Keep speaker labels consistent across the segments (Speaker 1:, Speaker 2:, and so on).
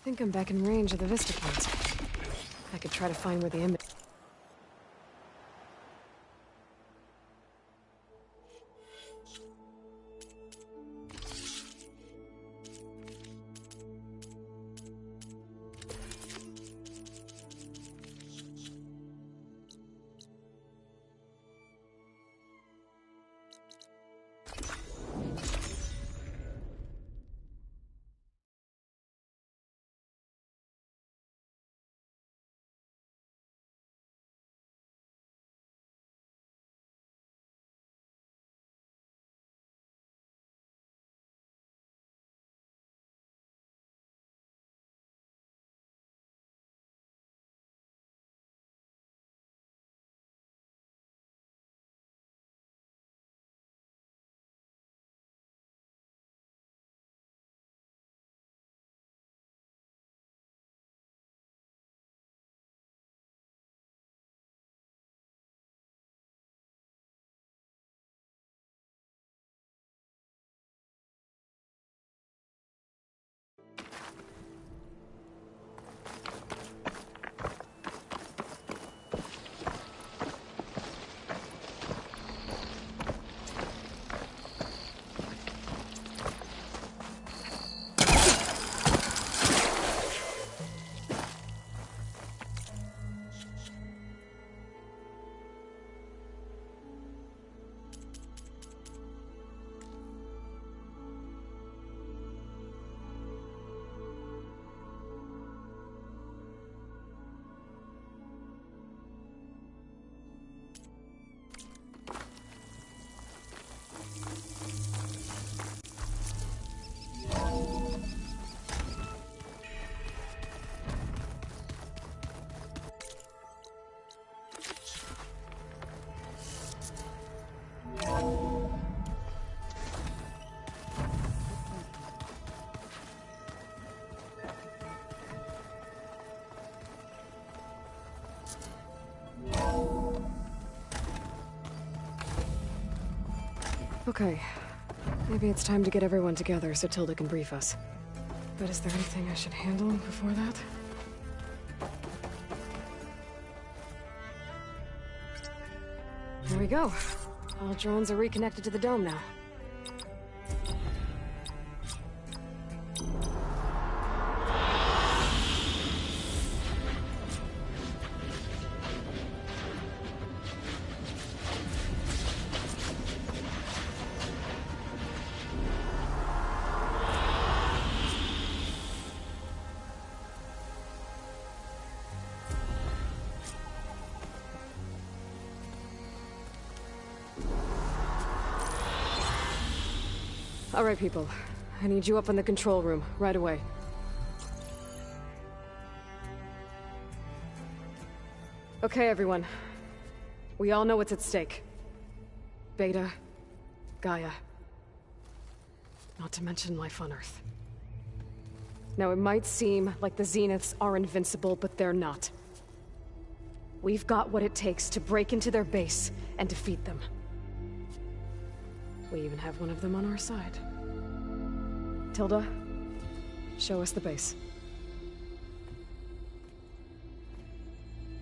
Speaker 1: think I'm back in range of the Vista points. I could try to find where the image... Okay. Maybe it's time to get everyone together so Tilda can brief us. But is there anything I should handle before that? There we go. All drones are reconnected to the dome now. All right, people. I need you up in the control room, right away. Okay, everyone. We all know what's at stake. Beta, Gaia. Not to mention life on Earth. Now, it might seem like the Zeniths are invincible, but they're not. We've got what it takes to break into their base and defeat them. We even have one of them on our side. Tilda, show us the base.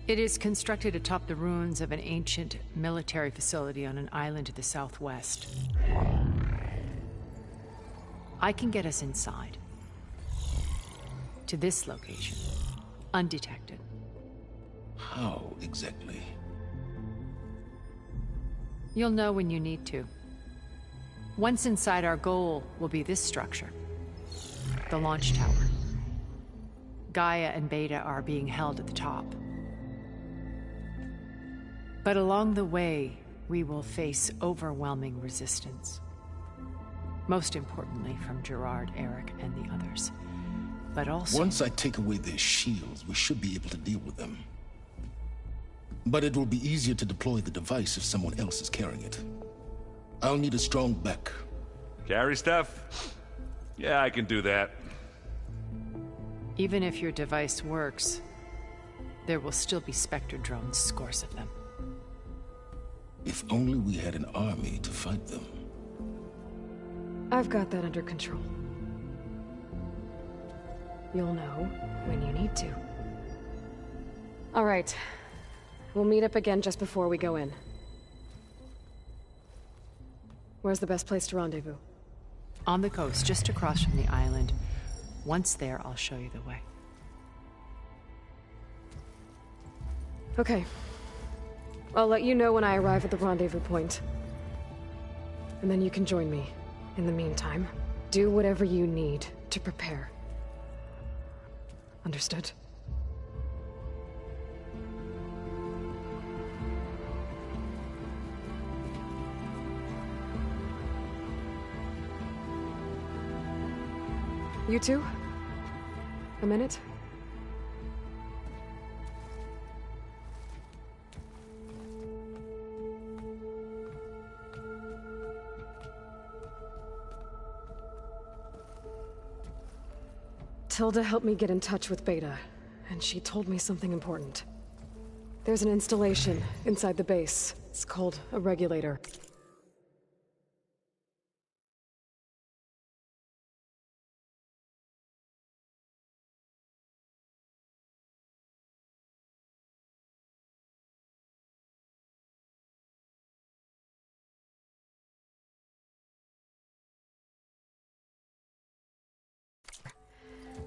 Speaker 2: It is constructed atop the ruins of an ancient military facility on an island to the southwest. I can get us inside. To this location. Undetected.
Speaker 3: How exactly?
Speaker 2: You'll know when you need to. Once inside, our goal will be this structure. The launch tower. Gaia and Beta are being held at the top. But along the way, we will face overwhelming resistance. Most importantly from Gerard, Eric, and the others. But also...
Speaker 3: Once I take away their shields, we should be able to deal with them. But it will be easier to deploy the device if someone else is carrying it. I'll need a strong back.
Speaker 4: Carry stuff? Yeah, I can do that.
Speaker 2: Even if your device works, there will still be Spectre drones, scores of them.
Speaker 3: If only we had an army to fight them.
Speaker 1: I've got that under control. You'll know when you need to. All right. We'll meet up again just before we go in. Where's the best place to rendezvous?
Speaker 2: On the coast, just across from the island. Once there, I'll show you the way.
Speaker 1: Okay. I'll let you know when I arrive at the rendezvous point. And then you can join me. In the meantime, do whatever you need to prepare. Understood? You two? A minute? Tilda helped me get in touch with Beta, and she told me something important. There's an installation inside the base. It's called a regulator.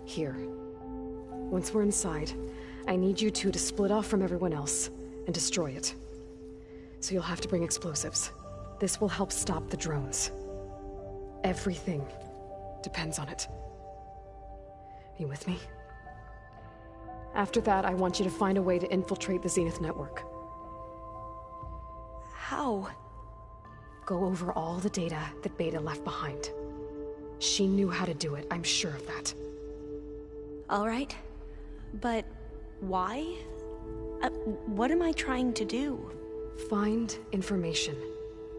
Speaker 1: Here. Once we're inside, I need you two to split off from everyone else and destroy it. So you'll have to bring explosives. This will help stop the drones. Everything depends on it. You with me? After that, I want you to find a way to infiltrate the Zenith network.
Speaker 5: How?
Speaker 1: Go over all the data that Beta left behind. She knew how to do it, I'm sure of that.
Speaker 5: All right. But why? What am I trying to do?
Speaker 1: Find information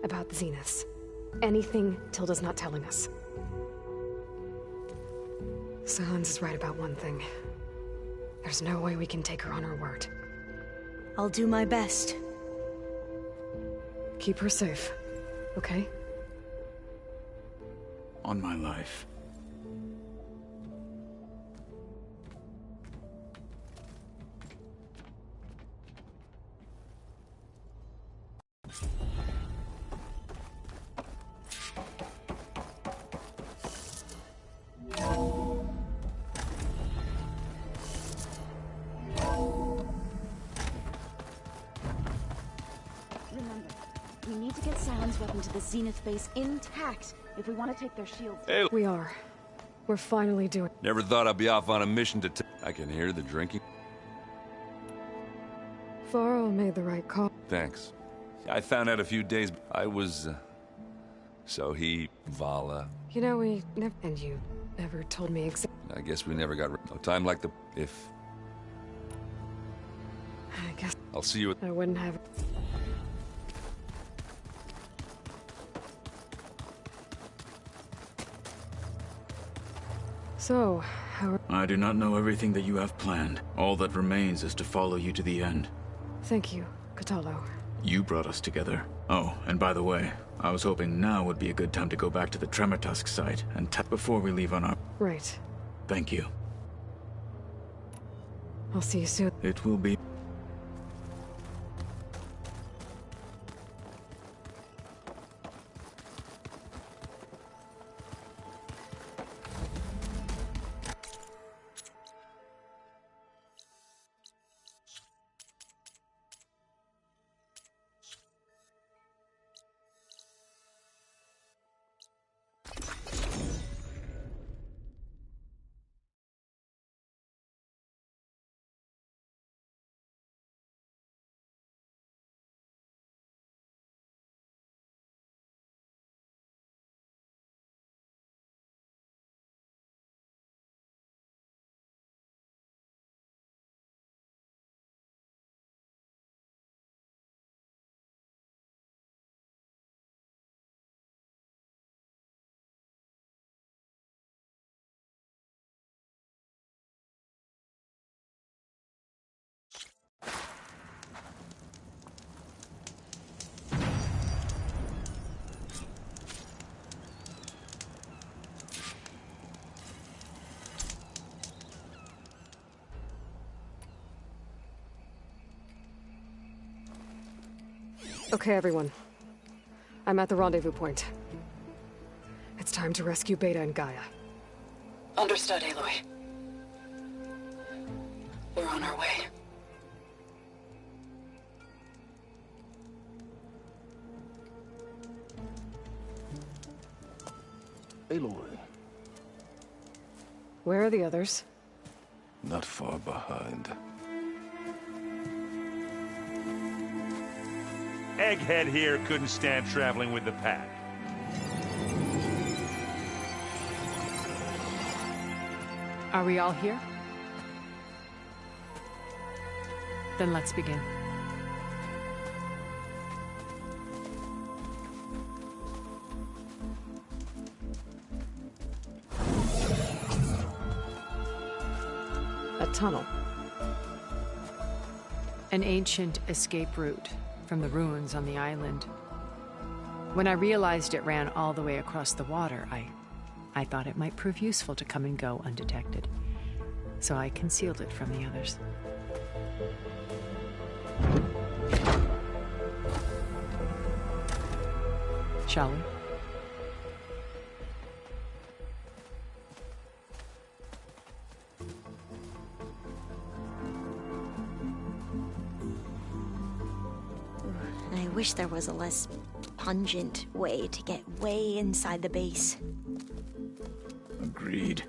Speaker 1: about the Zeniths. Anything Tilda's not telling us. Sylens is right about one thing. There's no way we can take her on her word.
Speaker 5: I'll do my best.
Speaker 1: Keep her safe, okay?
Speaker 6: On my life.
Speaker 7: Remember, we need to get Sylens' weapon to the Zenith base intact if we want to take their shields.
Speaker 4: Hey,
Speaker 1: We are. We're finally doing.
Speaker 4: never thought I'd be off on a mission to I can hear the drinking.
Speaker 1: Varl made the right call.
Speaker 4: Thanks. I found out a few days... I was... So he... Vala...
Speaker 1: You know, we never. And you never told me exactly.
Speaker 4: I guess we never got... No time like the... If...
Speaker 1: I guess
Speaker 4: I'll see you at...
Speaker 1: I wouldn't have. So, how.
Speaker 6: I do not know everything that you have planned. All that remains is to follow you to the end.
Speaker 1: Thank you, Kotallo.
Speaker 6: You brought us together. Oh, and by the way, I was hoping now would be a good time to go back to the Tremortusk site and before we leave on our...
Speaker 1: Right.
Speaker 6: Thank you.
Speaker 1: I'll see you soon.
Speaker 6: It will be...
Speaker 1: Okay, everyone. I'm at the rendezvous point. It's time to rescue Beta and Gaia.
Speaker 8: Understood, Aloy. We're on our way.
Speaker 3: Aloy.
Speaker 1: Where are the others?
Speaker 3: Not far behind.
Speaker 9: Egghead here couldn't stand traveling with the pack.
Speaker 2: Are we all here? Then let's begin.
Speaker 1: A tunnel.
Speaker 2: An ancient escape route from the ruins on the island. When I realized it ran all the way across the water, I thought it might prove useful to come and go undetected. So I concealed it from the others. Shall we?
Speaker 5: I wish there was a less pungent way to get way inside the base.
Speaker 6: Agreed.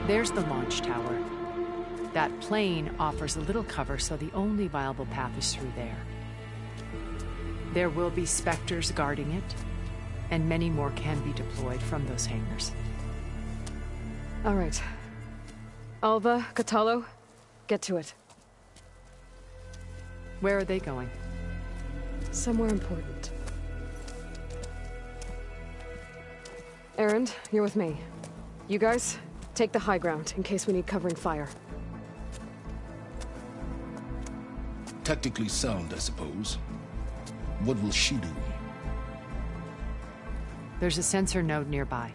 Speaker 2: There's the launch tower. That plane offers a little cover, so the only viable path is through there. There will be Spectres guarding it, and many more can be deployed from those hangars.
Speaker 1: All right. Alva, Kotallo, get to it.
Speaker 2: Where are they going?
Speaker 1: Somewhere important. Erend, you're with me. You guys, take the high ground in case we need covering fire.
Speaker 3: Tactically sound, I suppose. What will she do?
Speaker 2: There's a sensor node nearby.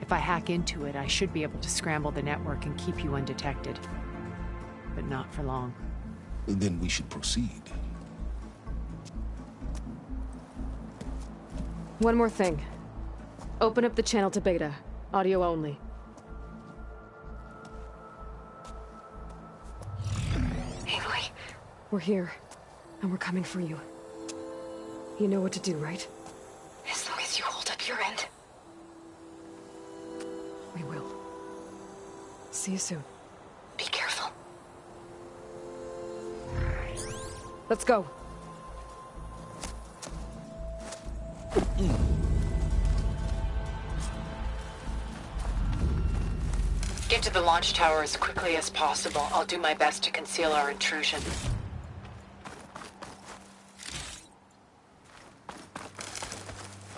Speaker 2: If I hack into it, I should be able to scramble the network and keep you undetected. But not for long.
Speaker 3: Then we should proceed.
Speaker 1: One more thing. Open up the channel to Beta. Audio only.
Speaker 5: Aloy.
Speaker 1: We're here, and we're coming for you. You know what to do, right?
Speaker 5: As long as you hold up your end.
Speaker 1: We will. See you soon.
Speaker 5: Be careful.
Speaker 1: Let's go.
Speaker 2: Get to the launch tower as quickly as possible. I'll do my best to conceal our intrusion.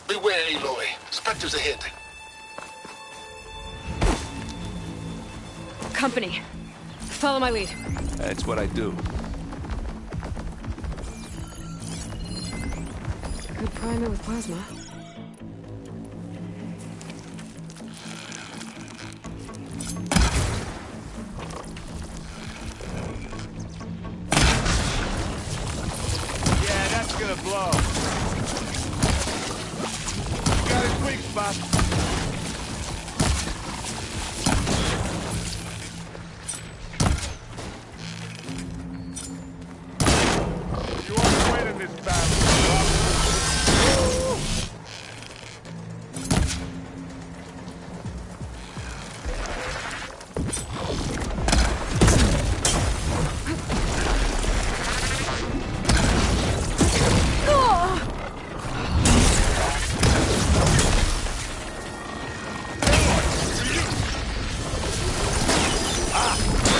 Speaker 3: Beware, Aloy. Spectres ahead.
Speaker 1: Company. Follow my lead.
Speaker 4: That's what I do.
Speaker 1: Could prime it with plasma.
Speaker 9: Yeah, that's gonna blow. Got a quick spot. You won't win in this battle.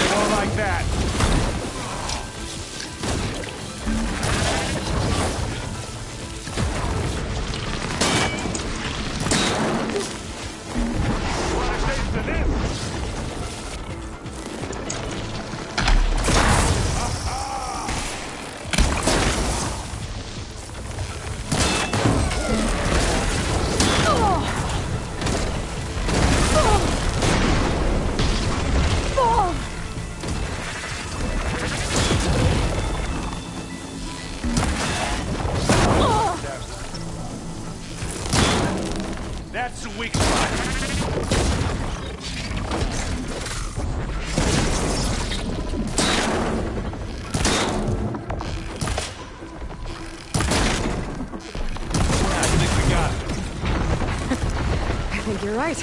Speaker 9: More like that. weak spot. I think we got it.
Speaker 1: I think you're right.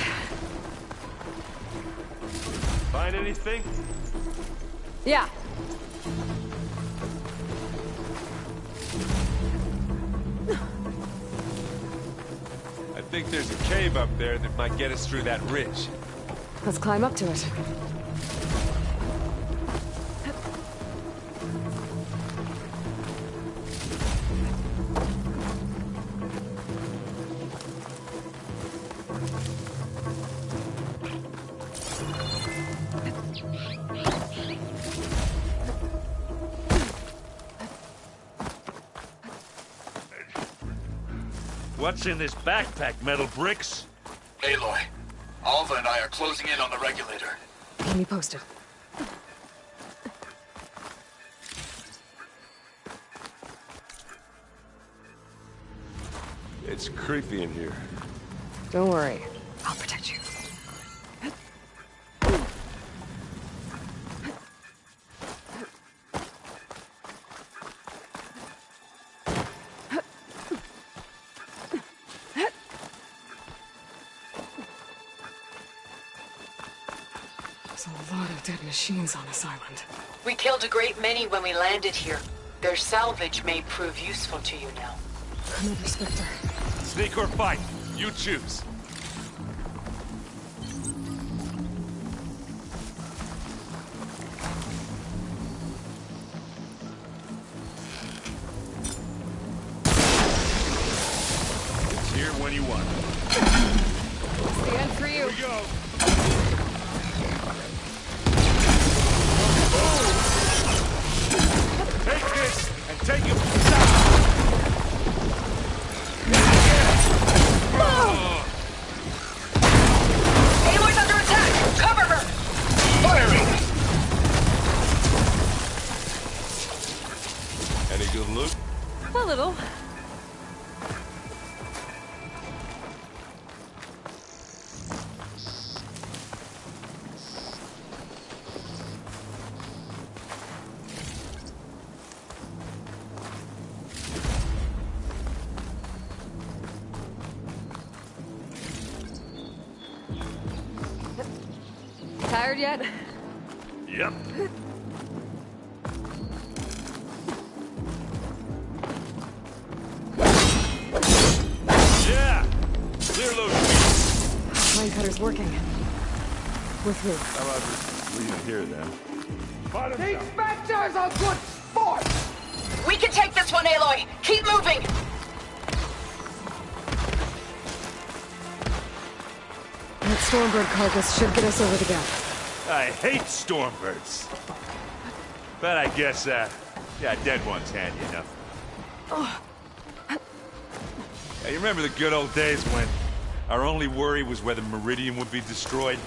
Speaker 9: Find anything?
Speaker 1: Yeah.
Speaker 9: I think there's a cave up there that might get us through that ridge.
Speaker 1: Let's climb up to it.
Speaker 9: What's in this backpack, metal bricks?
Speaker 10: Aloy, Alva and I are closing in on the regulator.
Speaker 1: Keep me posted.
Speaker 9: It's creepy in here.
Speaker 1: Don't worry. I'll protect you. There's a lot of dead machines on this island.
Speaker 11: We killed a great many when we landed here. Their salvage may prove useful to you now.
Speaker 1: Another Spectre.
Speaker 9: Sneak or fight, you choose. It's here when you want it.
Speaker 1: It's the end for you.
Speaker 9: Here we go. Take this and take it south.
Speaker 11: Aloy's under attack! Cover her!
Speaker 10: Firing!
Speaker 9: Any good loot?
Speaker 1: A little. Tired yet?
Speaker 9: Yep. Yeah! Clear those beats.
Speaker 1: Line cutter's working. With me.
Speaker 9: How about just leave it here then?
Speaker 11: These Spectres are good sport! We can take this one, Aloy! Keep moving!
Speaker 1: That Stormbird carcass should get us over the gap.
Speaker 9: I hate Stormbirds. But I guess, yeah, dead ones handy enough. Hey, you remember the good old days when our only worry was whether Meridian would be destroyed?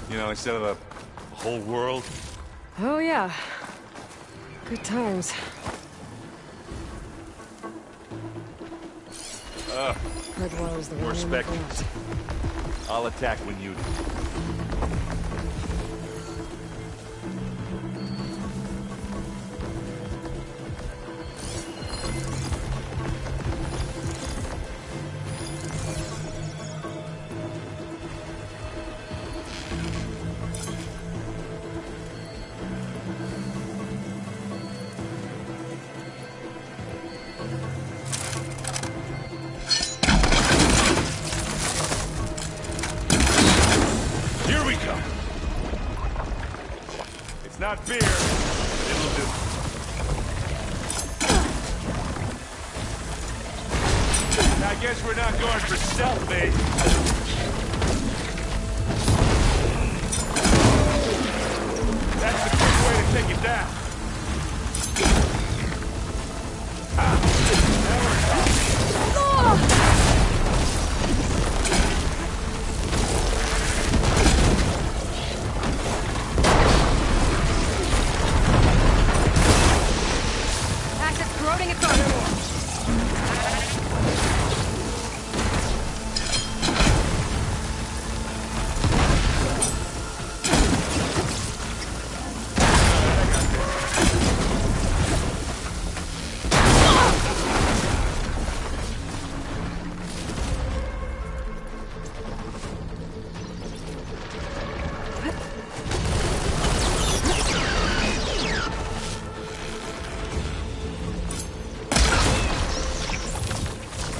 Speaker 9: You know, instead of the whole world?
Speaker 1: Oh yeah. Good times. Hardwire's the
Speaker 9: more
Speaker 1: wrong way to
Speaker 9: Spectres.
Speaker 1: go.
Speaker 9: I'll attack when you do. It's not beer. It'll do. I guess we're not going for stealth, mate. That's the quick way to take it down. Now we're talking.
Speaker 1: Access corroding its armor.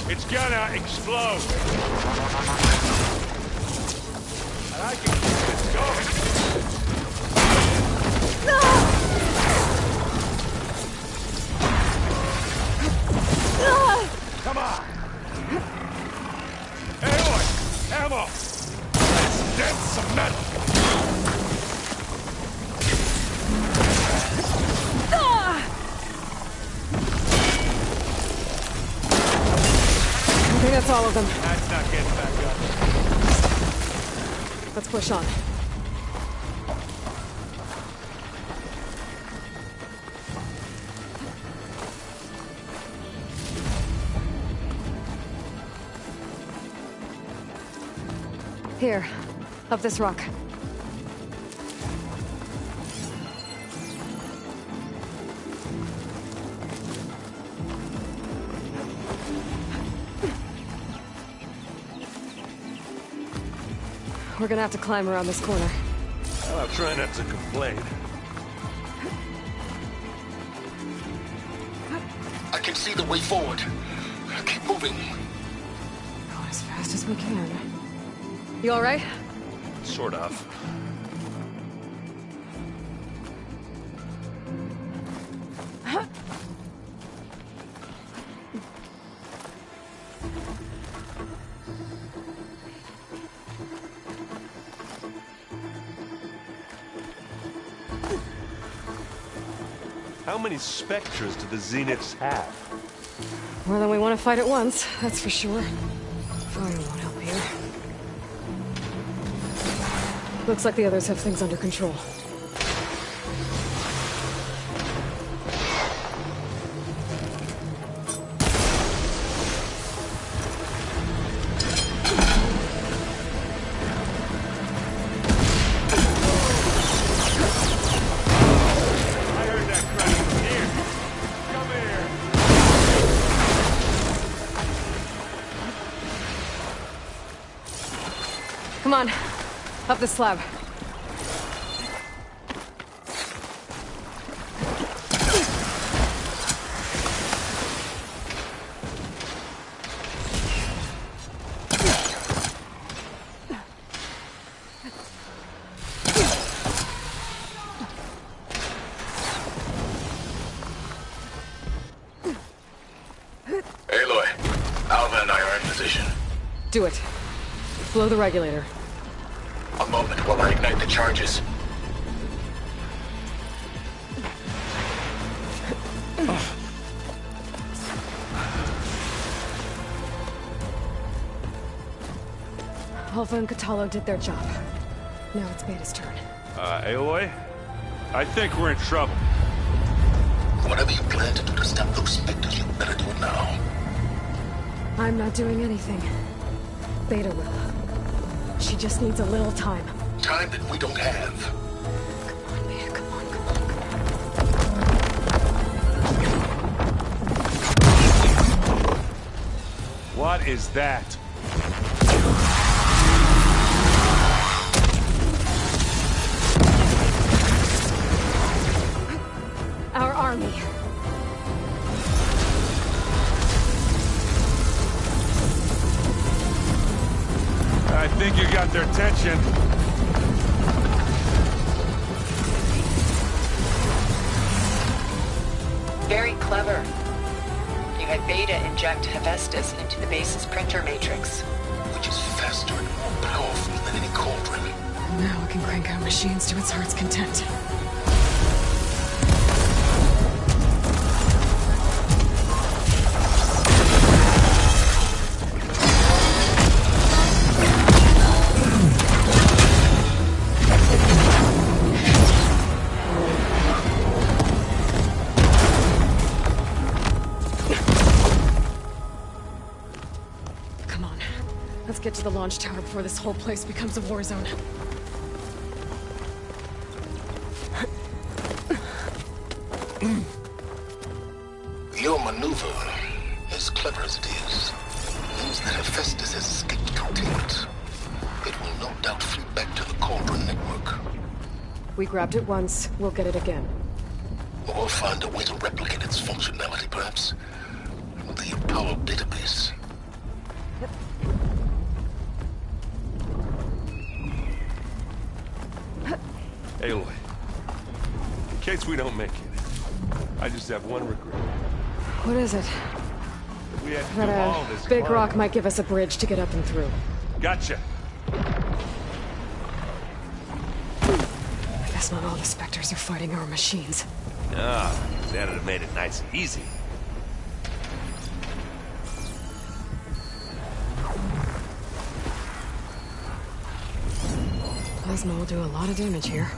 Speaker 9: It's gonna explode. And I can keep this going. Come on. Aloy, ammo. Let's dent some metal.
Speaker 1: I think that's all of them.
Speaker 9: That's not getting back up.
Speaker 1: Let's push on. Here, up this rock. We're gonna have to climb around this corner.
Speaker 9: Well, I'll try not to complain.
Speaker 3: I can see the way forward. Keep moving.
Speaker 1: Go as fast as we can. You all right?
Speaker 9: Sort of. How many Spectres do the Zeniths have?
Speaker 1: More than we want to fight at once, that's for sure. Fire won't help here. Looks like the others have things under control. Come on, up the slab.
Speaker 10: Aloy, Alva and I are in position.
Speaker 1: Do it. Blow the regulator.
Speaker 10: A moment while I ignite the charges.
Speaker 1: Alpha and Kotallo did their job. Now it's Beta's turn.
Speaker 9: Aloy? I think we're in trouble.
Speaker 3: Whatever you plan to do to stop those Spectres, you better do it now.
Speaker 1: I'm not doing anything. Beta will. She just needs a little time.
Speaker 3: Time that we don't have.
Speaker 1: Come on, Beta, come on, come on.
Speaker 9: What is that?
Speaker 1: Our army.
Speaker 9: I think you got their attention.
Speaker 12: Very clever. You had Beta inject Hephaestus into the base's printer matrix.
Speaker 3: Which is faster and more powerful than any cauldron.
Speaker 1: And now it can crank out machines to its heart's content. Get to the launch tower before this whole place becomes a war zone.
Speaker 3: Your maneuver, as clever as it is, means that Hephaestus has escaped containment. It will no doubt flee back to the Cauldron network.
Speaker 1: We grabbed it once, we'll get it again.
Speaker 3: Or we'll find a way to replicate its functionality, perhaps. The Apollo database.
Speaker 9: case we don't make it, I just have one regret.
Speaker 1: What is it?
Speaker 9: We had to
Speaker 1: That
Speaker 9: do all
Speaker 1: a
Speaker 9: this
Speaker 1: big
Speaker 9: climbing.
Speaker 1: rock might give us a bridge to get up and through.
Speaker 9: Gotcha.
Speaker 1: I guess not all the Spectres are fighting our machines.
Speaker 13: Ah, that'd have made it nice and easy.
Speaker 1: Plasma will do a lot of damage here.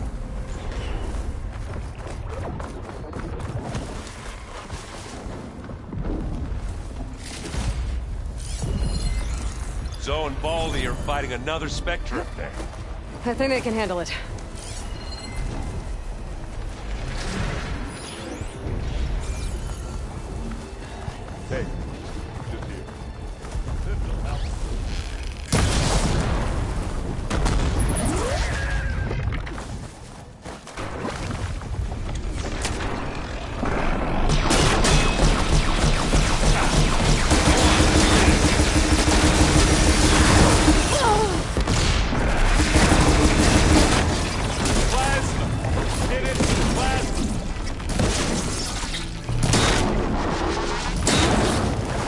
Speaker 9: Zoe and Baldy are fighting another Spectre up there.
Speaker 1: I think they can handle it.
Speaker 9: Hey, just here. This'll help.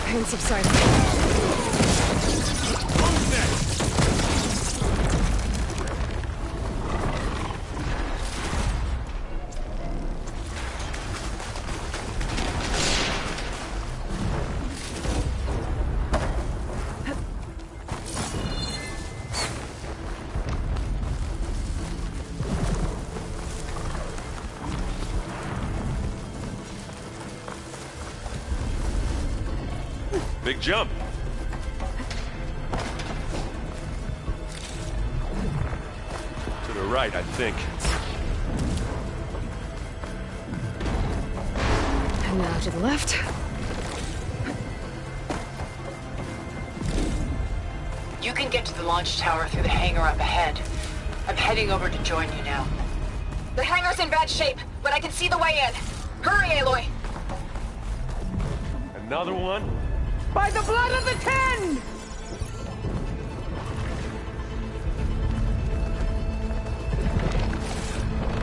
Speaker 1: Pain subsiding.
Speaker 9: Big jump. To the right, I think.
Speaker 1: And now to the left.
Speaker 12: You can get to the launch tower through the hangar up ahead. I'm heading over to join you now.
Speaker 11: The hangar's in bad shape, but I can see the way in. Hurry, Aloy!
Speaker 9: Another one?
Speaker 11: By the blood of the Ten!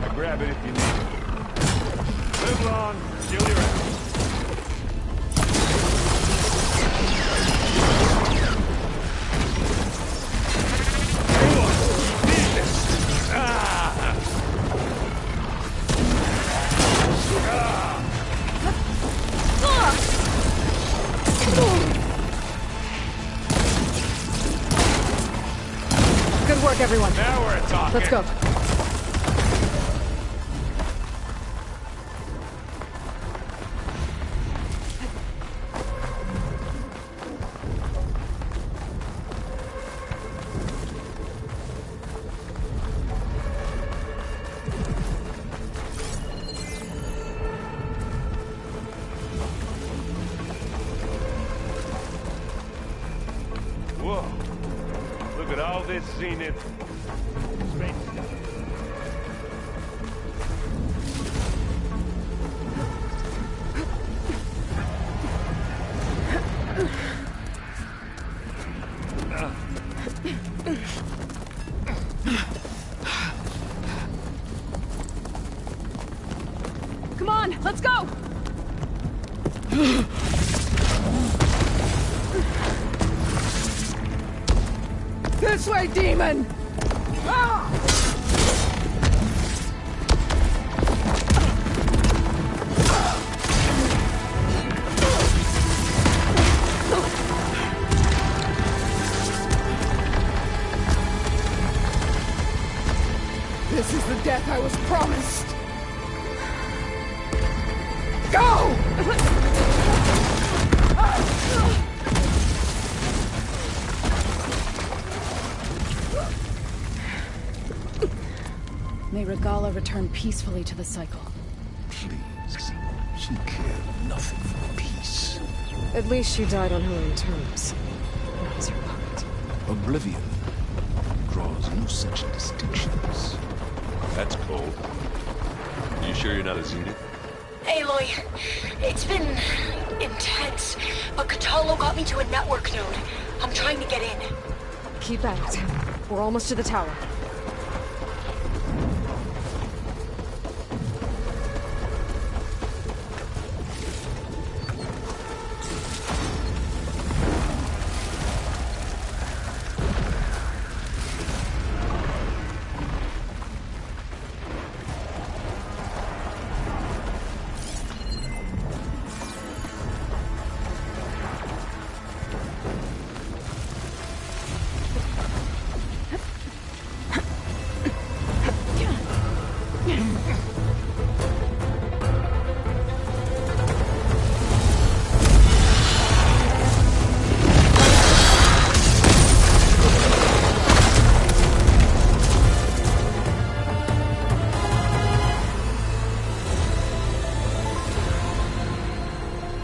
Speaker 9: I grab it if you need it. Live long, kill your ass.
Speaker 1: Good work, everyone.
Speaker 9: Now we're talking.
Speaker 1: Let's go.
Speaker 9: Whoa. Look at all this Zenith space.
Speaker 1: Come on, let's go!
Speaker 11: This way, demon! Ah! This is the death I was promised! Go!
Speaker 7: May Regala return peacefully to the cycle.
Speaker 3: Please. She cared nothing for peace.
Speaker 1: At least she died on her own terms. That was her puppet.
Speaker 3: Oblivion draws no such distinctions.
Speaker 9: That's cold. You sure you're not a Zenith?
Speaker 11: Aloy, it's been intense, but Kotallo got me to a network node. I'm trying to get in.
Speaker 1: Keep at it. We're almost to the tower.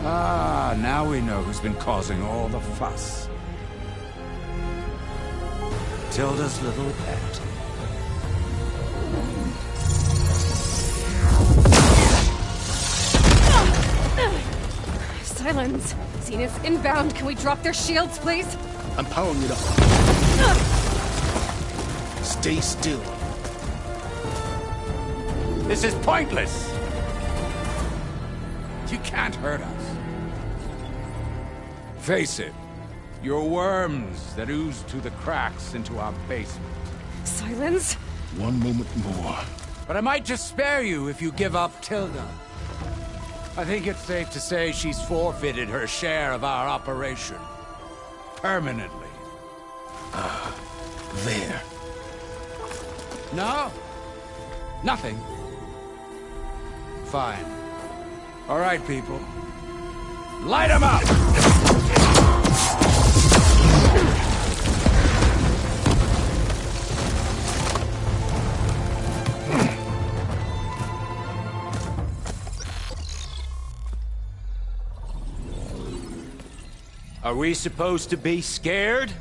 Speaker 14: Ah, now we know who's been causing all the fuss. Tilda's little pet.
Speaker 1: Silence! Zenith inbound! Can we drop their shields, please?
Speaker 3: I'm powering it up. Stay still.
Speaker 14: This is pointless! You can't hurt us. Face it, you're worms that ooze through the cracks into our basement.
Speaker 1: Silence?
Speaker 3: One moment more.
Speaker 14: But I might just spare you if you give up Tilda. I think it's safe to say she's forfeited her share of our operation. Permanently.
Speaker 3: There.
Speaker 14: No? Nothing. Fine. All right, people. Light 'em up! Are we supposed to be scared?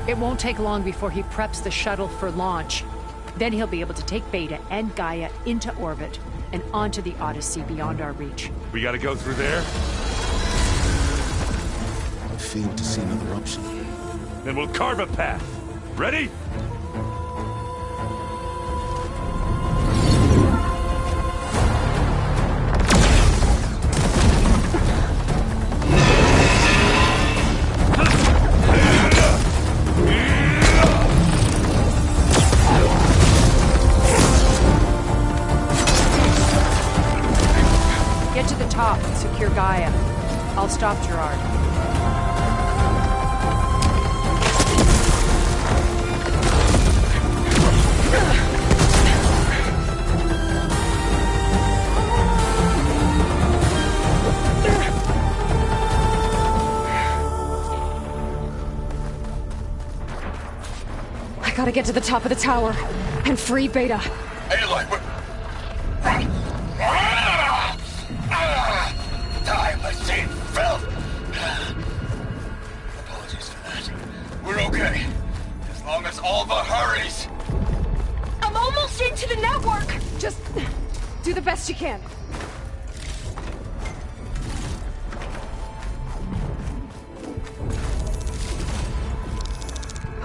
Speaker 2: It won't take long before he preps the shuttle for launch. Then he'll be able to take Beta and Gaia into orbit and onto the Odyssey beyond our reach.
Speaker 9: We gotta go through there?
Speaker 3: I fail to see another option.
Speaker 9: Then we'll carve a path. Ready?
Speaker 2: Get to the top and secure Gaia. I'll stop Gerard.
Speaker 1: I gotta get to the top of the tower and free Beta.
Speaker 10: Aloy, time machine fell. Apologies for that. We're okay. As long as Alva hurries.
Speaker 11: I'm almost into the network!
Speaker 1: Just do the best you can.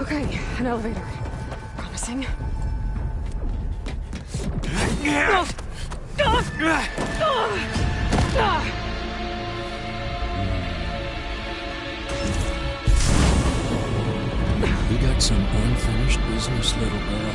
Speaker 1: Okay, an elevator. Promising.
Speaker 15: We got some unfinished business, little girl.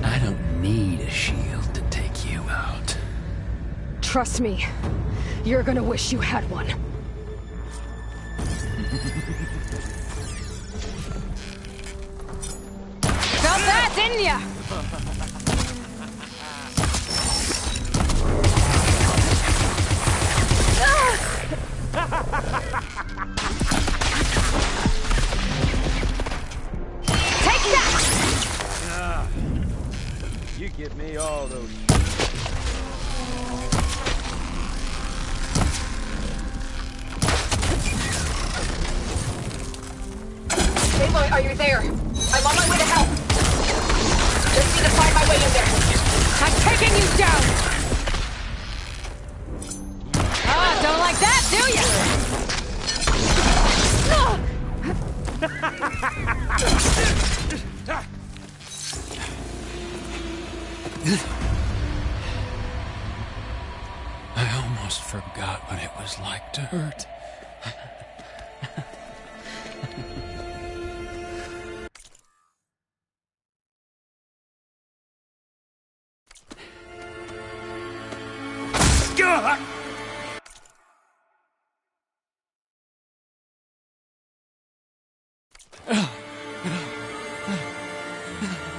Speaker 15: I don't need a shield to take you out.
Speaker 1: Trust me, you're gonna wish you had one. Felt that, didn't ya? Take that!
Speaker 14: You give me all those.
Speaker 11: Aloy, are you there? I'm on my way to help. Just need to find my way in there.
Speaker 1: I'm taking you down! Ah, don't like that, do ya?
Speaker 15: almost forgot what it was like to hurt.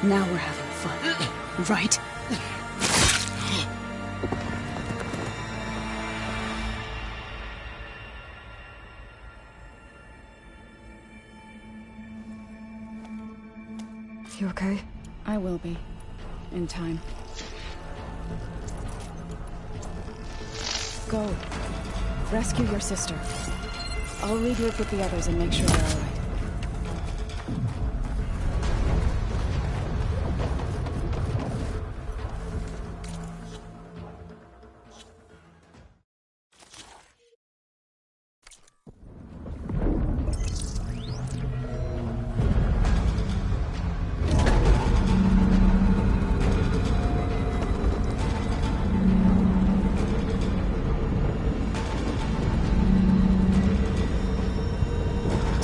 Speaker 7: Now we're having fun, right?
Speaker 1: You okay?
Speaker 7: I will be. In time. Go. Rescue your sister. I'll regroup with the others and make sure they're alright.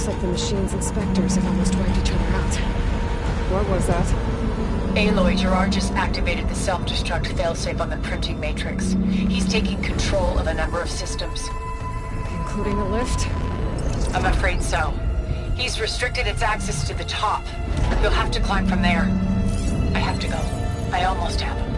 Speaker 1: Like the machine's inspectors have almost wiped each other out. What was that?
Speaker 12: Aloy, Gerard just activated the self-destruct failsafe on the printing matrix. He's taking control of a number of systems.
Speaker 1: Including the lift?
Speaker 12: I'm afraid so. He's restricted its access to the top. You'll have to climb from there. I have to go. I almost have him.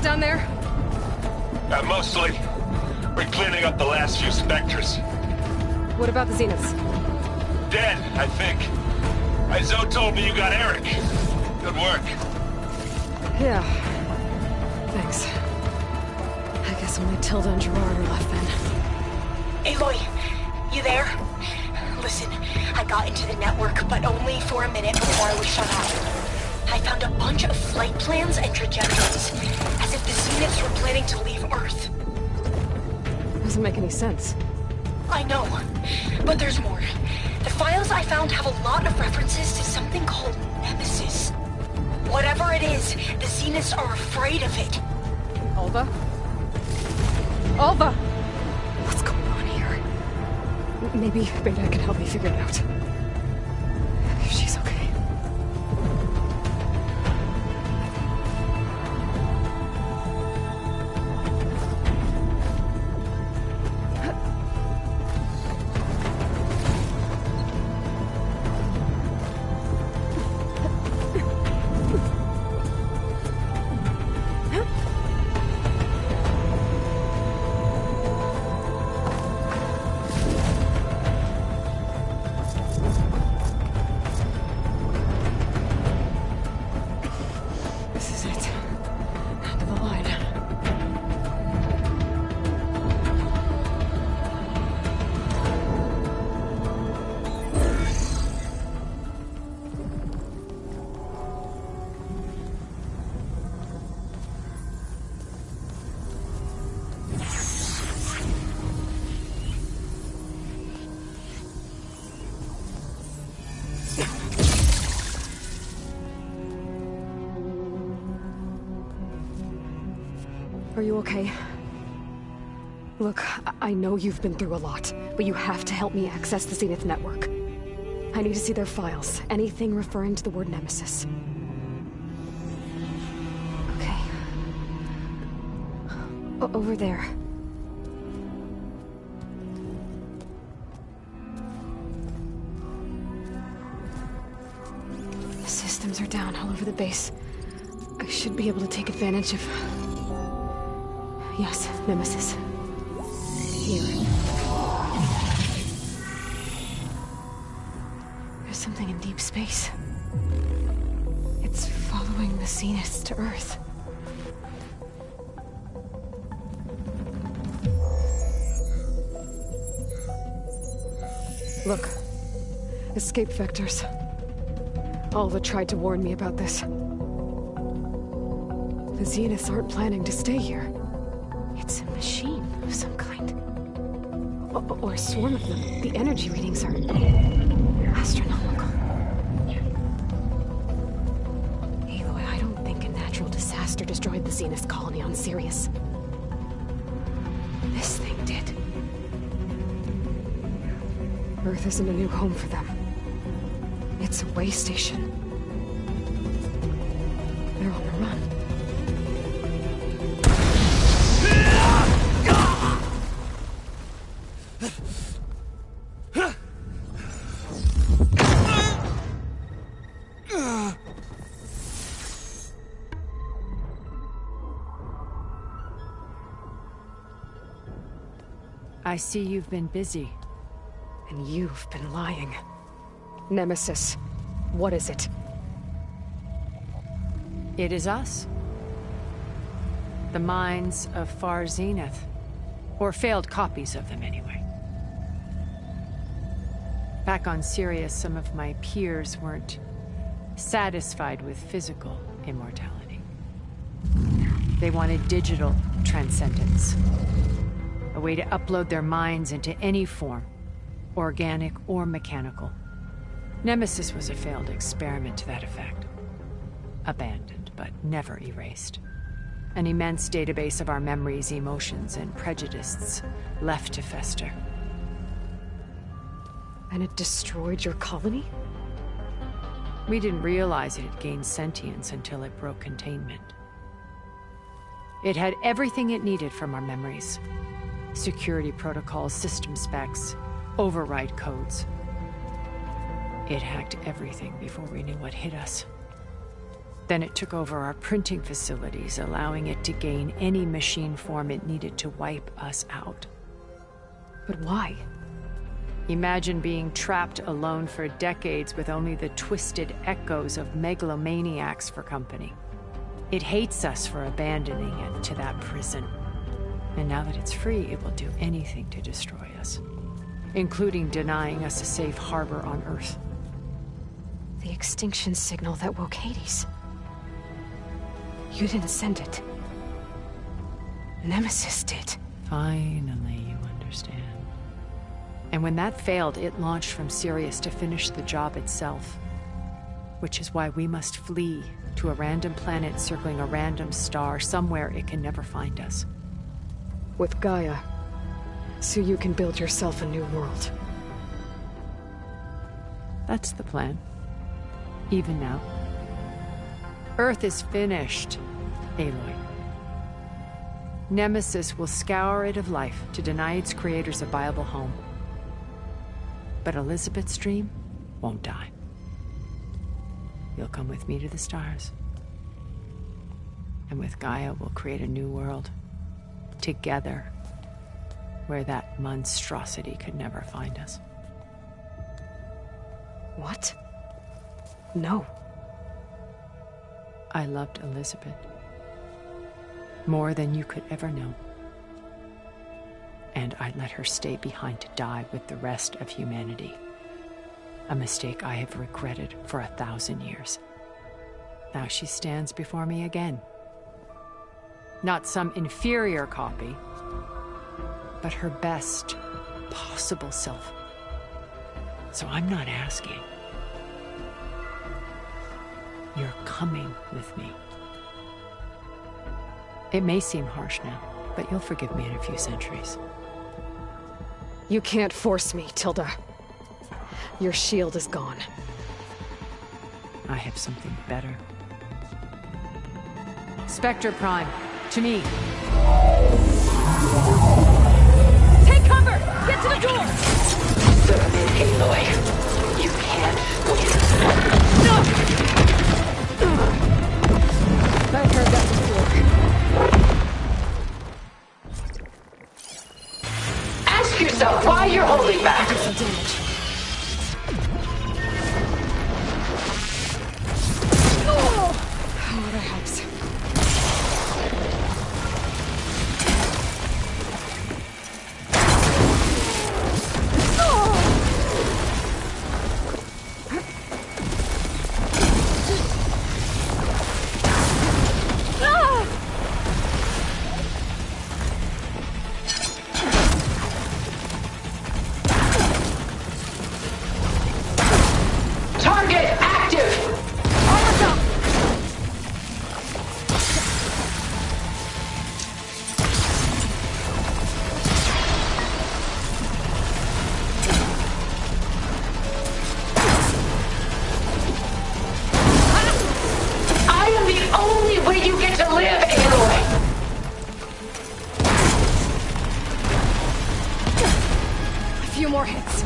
Speaker 1: Down there?
Speaker 10: Mostly. We're cleaning up the last few Spectres.
Speaker 1: What about the Zeniths?
Speaker 10: Dead, I think. Zoe told me you got Eric. Good work.
Speaker 1: Yeah. Thanks. I guess only Tilda and Gerard are left then.
Speaker 11: Aloy, you there? Listen, I got into the network, but only for a minute before I was shut out. I found a bunch of flight plans and trajectories, as if the Zeniths were planning to leave Earth.
Speaker 1: Doesn't make any sense.
Speaker 11: I know, but there's more. The files I found have a lot of references to something called Nemesis. Whatever it is, the Zeniths are afraid of it.
Speaker 1: Alva? Alva! What's going on here? Maybe Beta can help me figure it out. If she's okay. Are you okay? Look, I know you've been through a lot, but you have to help me access the Zenith network. I need to see their files, anything referring to the word Nemesis. Okay. Over there. the base, I should be able to take advantage of... Yes, Nemesis. Here. There's something in deep space. It's following the Zeniths to Earth. Look. Escape vectors. Alva tried to warn me about this. The Zeniths aren't planning to stay here. It's a machine of some kind. Or a swarm of them. The energy readings are... astronomical. Aloy, I don't think a natural disaster destroyed the Zenith colony on Sirius. This thing did. Earth isn't a new home for them. It's a way station. They're on the run.
Speaker 2: I see you've been busy.
Speaker 1: And you've been lying. Nemesis, what is it?
Speaker 2: It is us. The minds of Far Zenith. Or failed copies of them, anyway. Back on Sirius, some of my peers weren't satisfied with physical immortality. They wanted digital transcendence. A way to upload their minds into any form, organic or mechanical. Nemesis was a failed experiment to that effect. Abandoned, but never erased. An immense database of our memories, emotions, and prejudices left to fester.
Speaker 1: And it destroyed your colony?
Speaker 2: We didn't realize it had gained sentience until it broke containment. It had everything it needed from our memories. Security protocols, system specs, override codes. It hacked everything before we knew what hit us. Then it took over our printing facilities, allowing it to gain any machine form it needed to wipe us out.
Speaker 1: But why?
Speaker 2: Imagine being trapped alone for decades with only the twisted echoes of megalomaniacs for company. It hates us for abandoning it to that prison. And now that it's free, it will do anything to destroy us, including denying us a safe harbor on Earth.
Speaker 1: The extinction signal that woke Hades. You didn't send it. Nemesis did.
Speaker 2: Finally, you understand. And when that failed, it launched from Sirius to finish the job itself. Which is why we must flee to a random planet circling a random star, somewhere it can never find us.
Speaker 1: With Gaia, so you can build yourself a new world.
Speaker 2: That's the plan. Even now. Earth is finished, Aloy. Nemesis will scour it of life to deny its creators a viable home. But Elizabeth's dream won't die. You'll come with me to the stars. And with Gaia, we'll create a new world. Together. Where that monstrosity could never find us.
Speaker 1: What? No.
Speaker 2: I loved Elizabeth. More than you could ever know. And I let her stay behind to die with the rest of humanity. A mistake I have regretted for 1,000 years. Now she stands before me again. Not some inferior copy, but her best possible self. So I'm not asking. You're coming with me. It may seem harsh now, but you'll forgive me in a few centuries.
Speaker 1: You can't force me, Tilda. Your shield is gone.
Speaker 2: I have something better. Spectre Prime, to me.
Speaker 11: Take cover! Get to the door! Aloy, you can't win. No! So, why you're holding back?
Speaker 1: Some damage. Oh, that helps. More hits.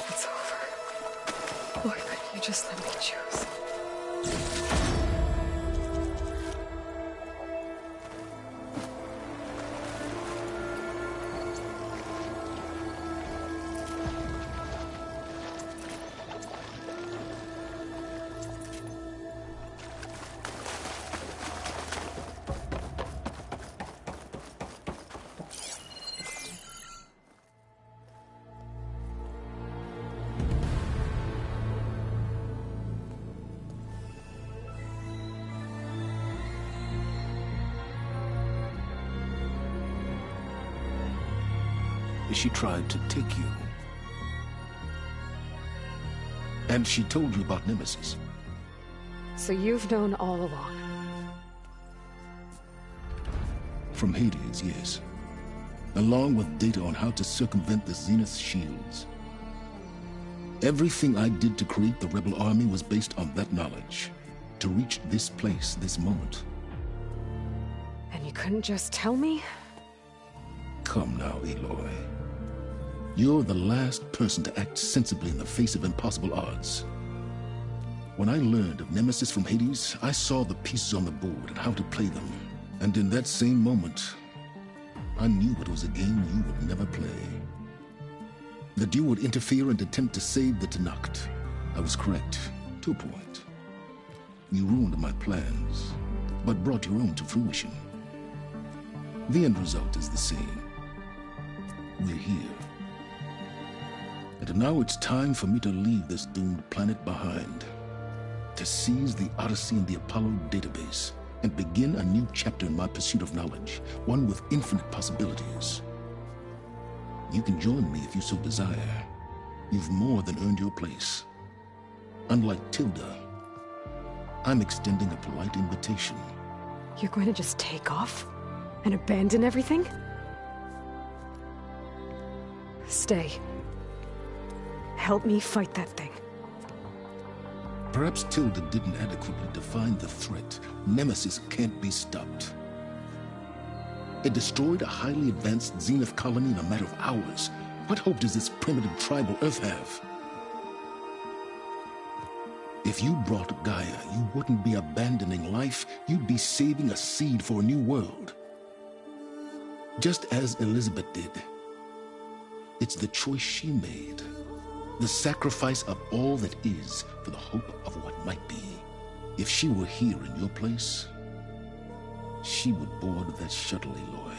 Speaker 1: It's over. Why couldn't you just let me choose?
Speaker 3: She tried to take you. And she told you about Nemesis.
Speaker 1: So you've known all along.
Speaker 3: From Hades, yes. Along with data on how to circumvent the Zenith shields. Everything I did to create the Rebel Army was based on that knowledge. To reach this place, this moment.
Speaker 1: And you couldn't just tell me?
Speaker 3: Come now, Aloy. You're the last person to act sensibly in the face of impossible odds. When I learned of Nemesis from Hades, I saw the pieces on the board and how to play them. And in that same moment, I knew it was a game you would never play. That you would interfere and attempt to save the Tenakth. I was correct, to a point. You ruined my plans, but brought your own to fruition. The end result is the same. We're here. And now it's time for me to leave this doomed planet behind. To seize the Odyssey and the Apollo database, and begin a new chapter in my pursuit of knowledge, one with infinite possibilities. You can join me if you so desire. You've more than earned your place. Unlike Tilda, I'm extending a polite invitation.
Speaker 1: You're going to just take off? And abandon everything? Stay. Help me fight that thing.
Speaker 3: Perhaps Tilda didn't adequately define the threat. Nemesis can't be stopped. It destroyed a highly advanced Zenith colony in a matter of hours. What hope does this primitive tribal Earth have? If you brought Gaia, you wouldn't be abandoning life, you'd be saving a seed for a new world. Just as Elizabeth did. It's the choice she made. The sacrifice of all that is for the hope of what might be. If she were here in your place, she would board that shuttle, Aloy.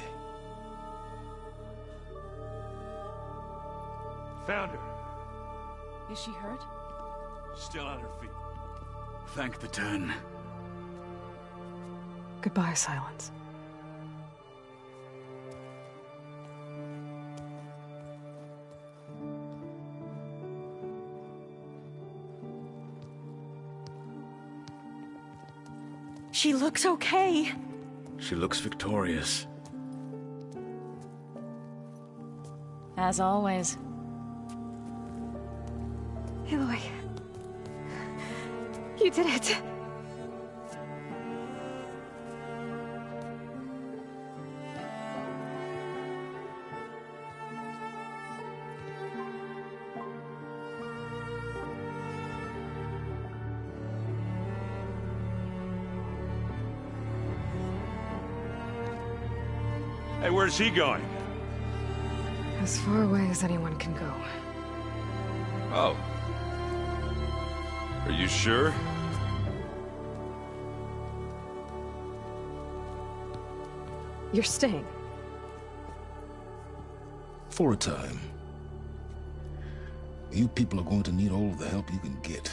Speaker 10: Found her.
Speaker 7: Is she hurt?
Speaker 10: Still on her feet.
Speaker 6: Thank the Ten.
Speaker 1: Goodbye, Silence.
Speaker 5: She looks okay.
Speaker 6: She looks victorious.
Speaker 7: As always.
Speaker 1: Aloy. You did it.
Speaker 9: Hey, where's he going?
Speaker 1: As far away as anyone can go.
Speaker 4: Oh. Are you sure?
Speaker 1: You're staying.
Speaker 3: For a time. You people are going to need all of the help you can get.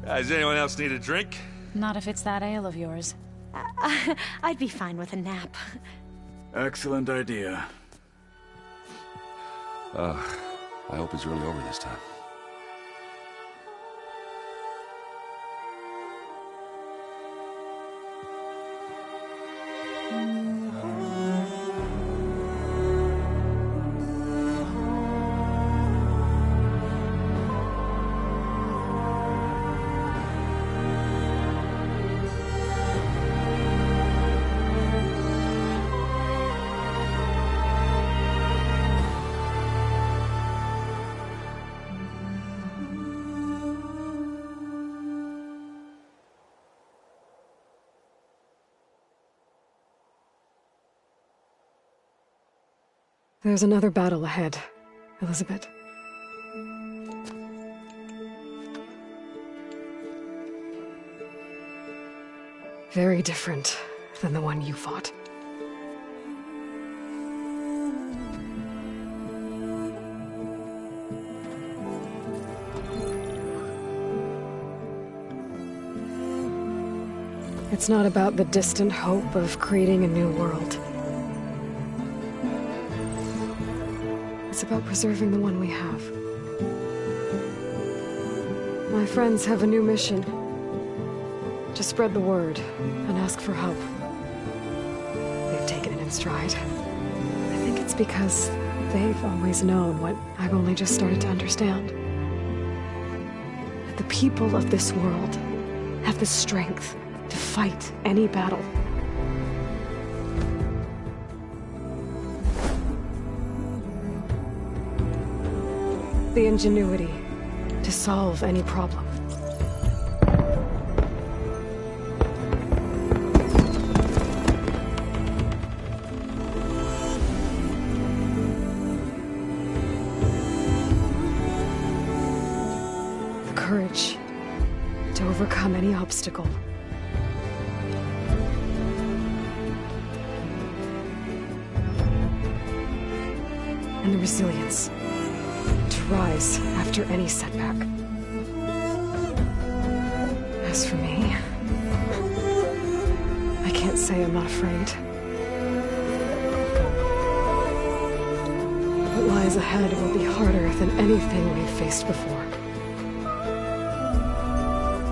Speaker 9: Does anyone else need a drink?
Speaker 7: Not if it's that ale of yours.
Speaker 5: I'd be fine with a nap.
Speaker 6: Excellent idea.
Speaker 4: I hope it's really over this time.
Speaker 1: There's another battle ahead, Elizabeth. Very different than the one you fought. It's not about the distant hope of creating a new world. It's about preserving the one we have. My friends have a new mission. To spread the word and ask for help. They've taken it in stride. I think it's because they've always known what I've only just started to understand. That the people of this world have the strength to fight any battle. The ingenuity to solve any problem. The courage to overcome any obstacle. And the resilience to rise after any setback. As for me, I can't say I'm not afraid. What lies ahead will be harder than anything we've faced before.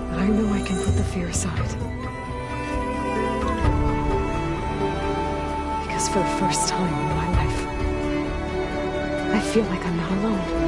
Speaker 1: But I know I can put the fear aside. Because for the first time in my life, I feel like I'm not alone.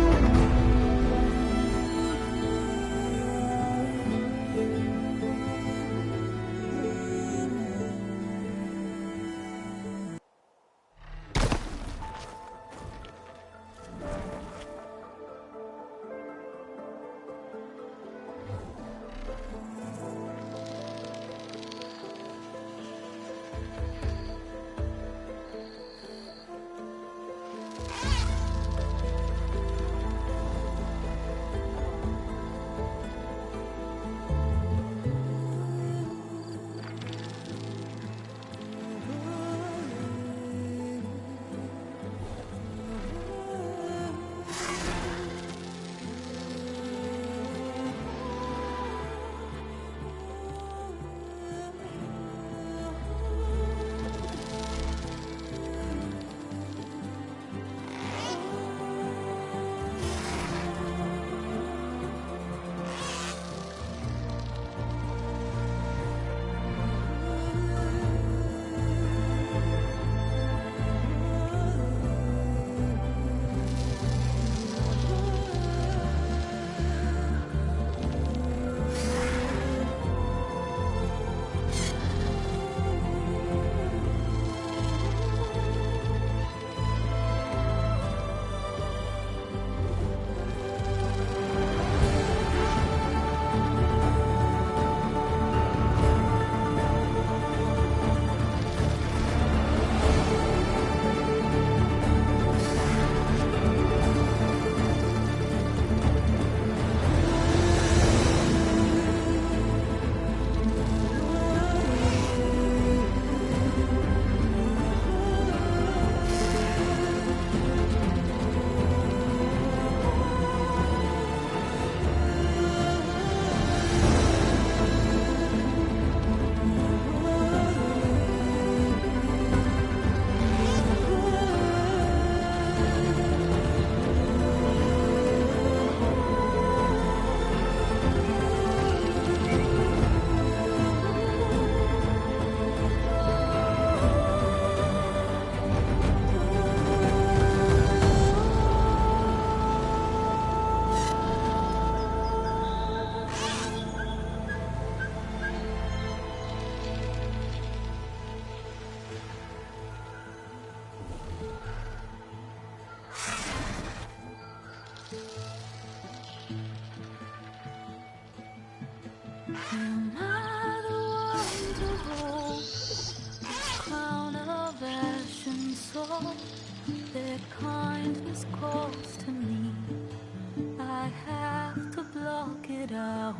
Speaker 16: it out.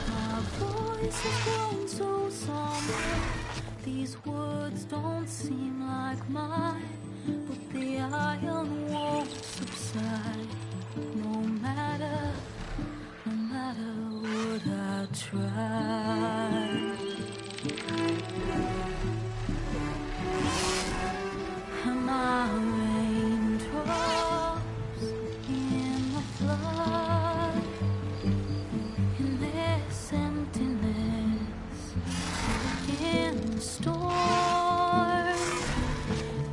Speaker 16: My voice has grown so somber. These words don't seem like mine, but the iron won't subside. No matter what I try. Am I raindrops in the flood? In this emptiness, in the storm.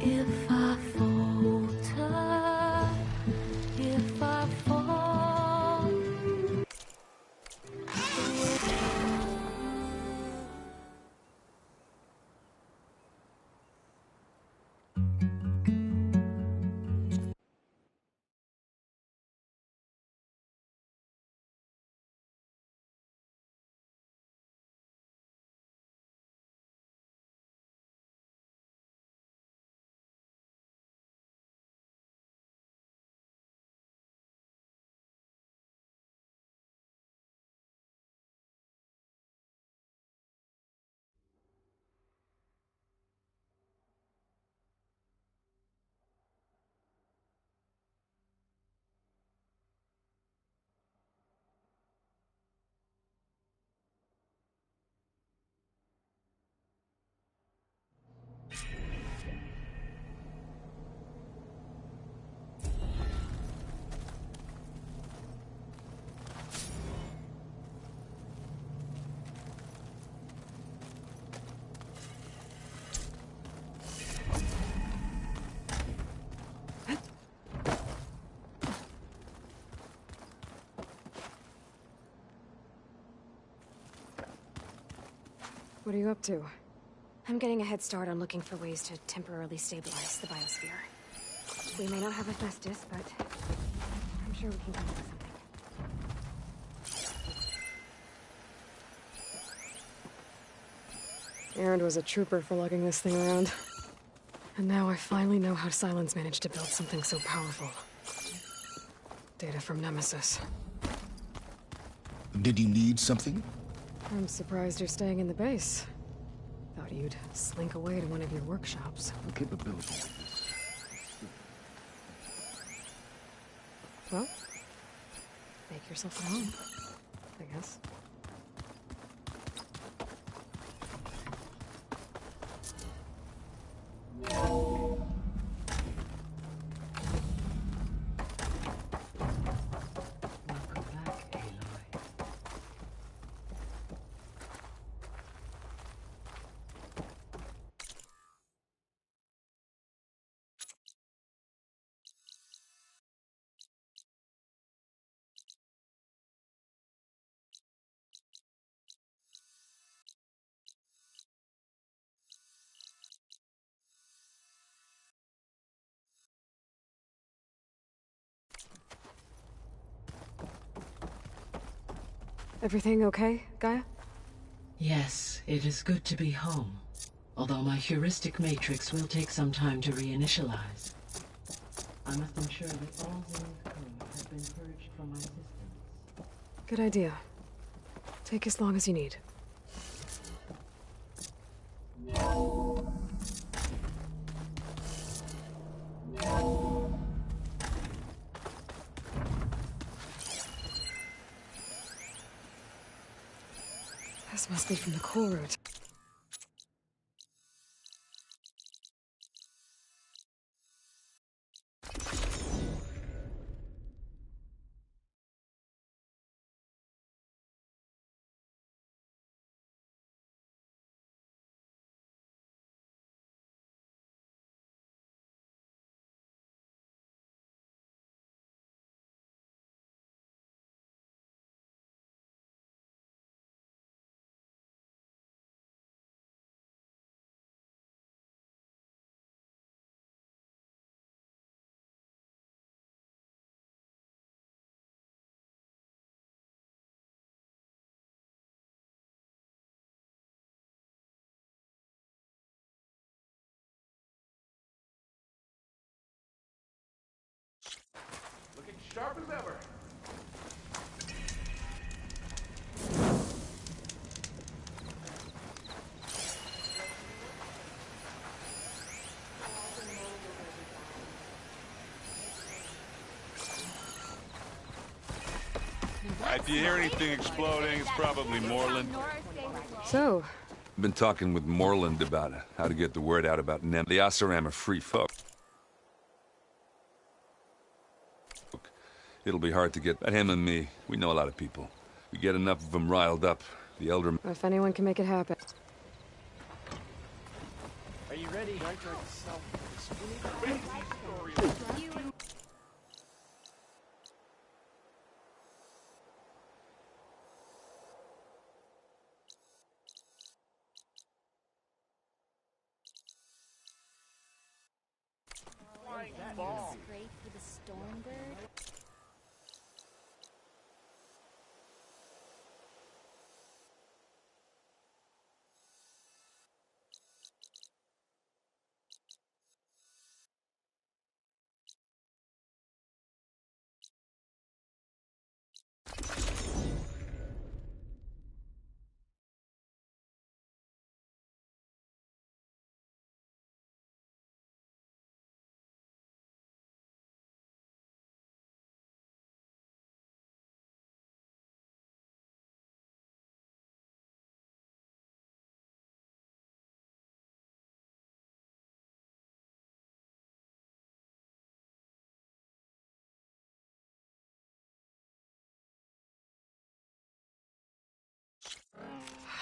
Speaker 16: If I falter, if I fall.
Speaker 1: What are you up to?
Speaker 5: I'm getting a head start on looking for ways to temporarily stabilize the biosphere. We may not have Hephaestus, but I'm sure we can come up with something.
Speaker 1: Erend was a trooper for lugging this thing around. And now I finally know how Sylens managed to build something so powerful. Data from Nemesis.
Speaker 3: Did you need something?
Speaker 1: I'm surprised you're staying in the base. Thought you'd slink away to one of your workshops.
Speaker 3: Capability.
Speaker 1: Well, make yourself at home, I guess. Everything okay, Gaia?
Speaker 17: Yes, it is good to be home. Although my heuristic matrix will take some time to reinitialize. I must ensure that all Zenith code has been purged from my systems.
Speaker 1: Good idea. Take as long as you need. This must be from the core route.
Speaker 18: Looking sharp as ever.
Speaker 9: If you hear anything exploding, it's probably Moreland.
Speaker 1: So,
Speaker 4: I've been talking with Moreland about how to get the word out about Nem. The Oseram are free folk. It'll be hard to get at him and me. We know a lot of people. We get enough of them riled up. The Elder...
Speaker 1: if anyone can make it happen.
Speaker 18: Are you ready?
Speaker 7: Great for the Stormbird.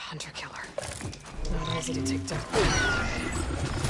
Speaker 1: Hunter killer. Not easy to take down.